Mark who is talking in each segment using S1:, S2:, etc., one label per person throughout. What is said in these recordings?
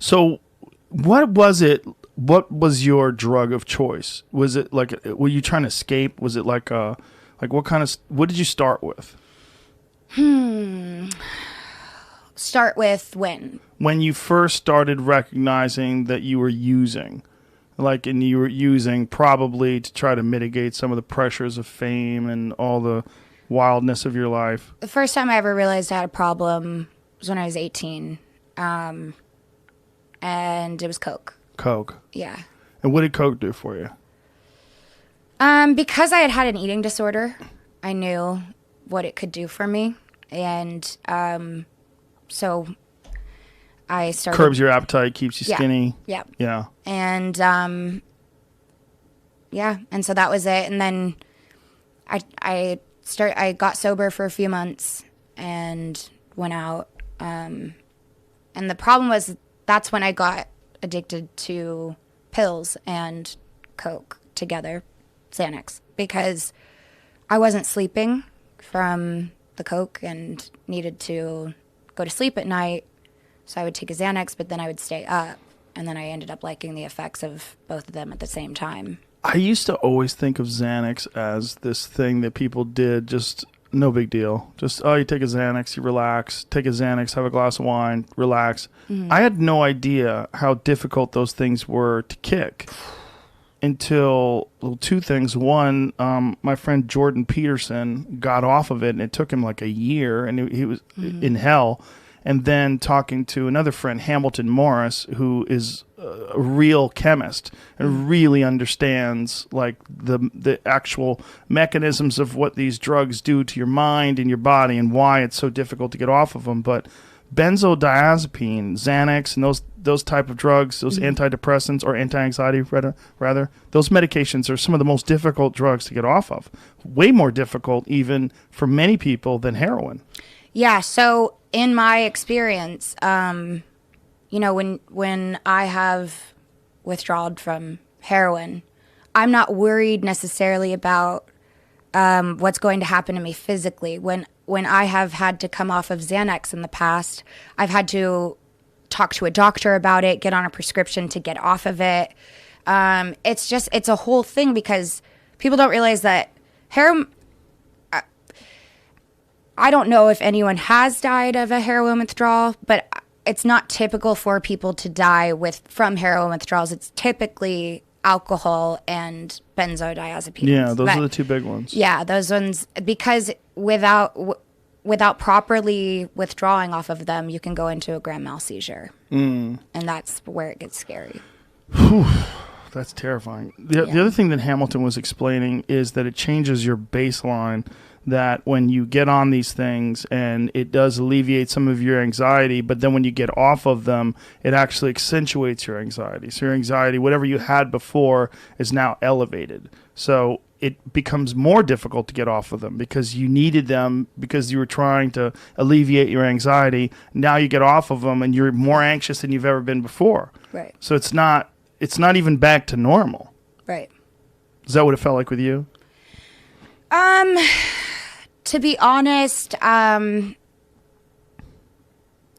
S1: So what was it? What was your drug of choice? Was it like, were you trying to escape? Was it like what did you start with?
S2: Start with when?
S1: When you first started recognizing that you were using, and you were using probably to try to mitigate some of the pressures of fame and all the wildness of your life.
S2: The first time I ever realized I had a problem was when I was 18. And it was Coke.
S1: Coke.
S2: Yeah.
S1: And what did Coke do for you?
S2: Because I had an eating disorder, I knew what it could do for me. And so I started...
S1: Curbs your appetite, keeps you skinny.
S2: Yeah.
S1: Yeah.
S2: And, and so that was it. And then I got sober for a few months and went out. And the problem was that's when I got addicted to pills and Coke together, Xanax, because I wasn't sleeping from the Coke and needed to go to sleep at night. So I would take a Xanax, but then I would stay up. And then I ended up liking the effects of both of them at the same time.
S1: I used to always think of Xanax as this thing that people did, just no big deal. Just, oh, you take a Xanax, you relax. Take a Xanax, have a glass of wine, relax. Mm-hmm. I had no idea how difficult those things were to kick until, well, two things. One, my friend Jordan Peterson got off of it, and it took him like a year, and he was in hell. And then talking to another friend, Hamilton Morris, who is a real chemist and really understands like the actual mechanisms of what these drugs do to your mind and your body and why it's so difficult to get off of them. But benzodiazepine, Xanax, and those type of drugs, those antidepressants or anti-anxiety rather, those medications are some of the most difficult drugs to get off of. Way more difficult even for many people than heroin.
S2: Yeah, so in my experience, when I have withdrawal from heroin, I'm not worried necessarily about what's going to happen to me physically. When I have had to come off of Xanax in the past, I've had to talk to a doctor about it, get on a prescription to get off of it. It's a whole thing because people don't realize that heroin... I don't know if anyone has died of a heroin withdrawal, but it's not typical for people to die from heroin withdrawals. It's typically alcohol and benzodiazepines.
S1: Yeah, those are the two big ones.
S2: Yeah, those ones, because without properly withdrawing off of them, you can go into a grand mal seizure. And that's where it gets scary.
S1: Whew, that's terrifying. The other thing that Hamilton was explaining is that it changes your baseline, that when you get on these things and it does alleviate some of your anxiety, but then when you get off of them, it actually accentuates your anxiety. So your anxiety, whatever you had before, is now elevated. So it becomes more difficult to get off of them because you needed them because you were trying to alleviate your anxiety. Now you get off of them and you're more anxious than you've ever been before.
S2: Right.
S1: So it's not even back to normal.
S2: Right.
S1: Is that what it felt like with you?
S2: To be honest, the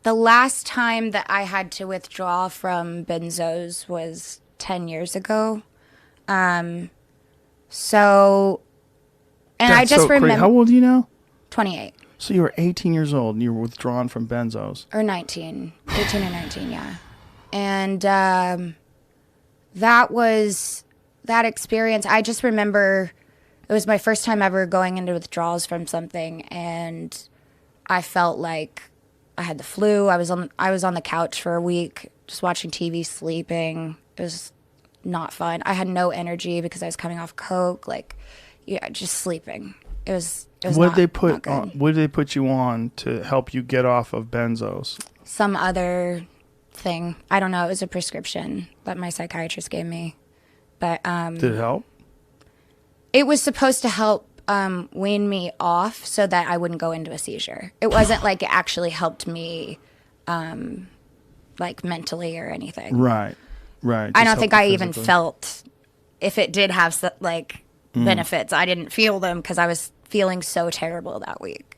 S2: last time that I had to withdraw from benzos was 10 years ago. I just remember...
S1: How old are you now?
S2: 28.
S1: So you were 18 years old and you were withdrawn from benzos.
S2: Or 19. 18 or 19, yeah. And that experience, I just remember... It was my first time ever going into withdrawals from something, and I felt like I had the flu. I was on the couch for a week, just watching TV, sleeping. It was not fun. I had no energy because I was coming off Coke, just sleeping. It was
S1: What
S2: not,
S1: did they put
S2: not good.
S1: on? What did they put you on to help you get off of benzos?
S2: Some other thing. I don't know. It was a prescription that my psychiatrist gave me. But
S1: did it help?
S2: It was supposed to help wean me off so that I wouldn't go into a seizure. It wasn't like it actually helped me, mentally or anything.
S1: Right.
S2: I don't think I even felt if it did have benefits. I didn't feel them because I was feeling so terrible that week.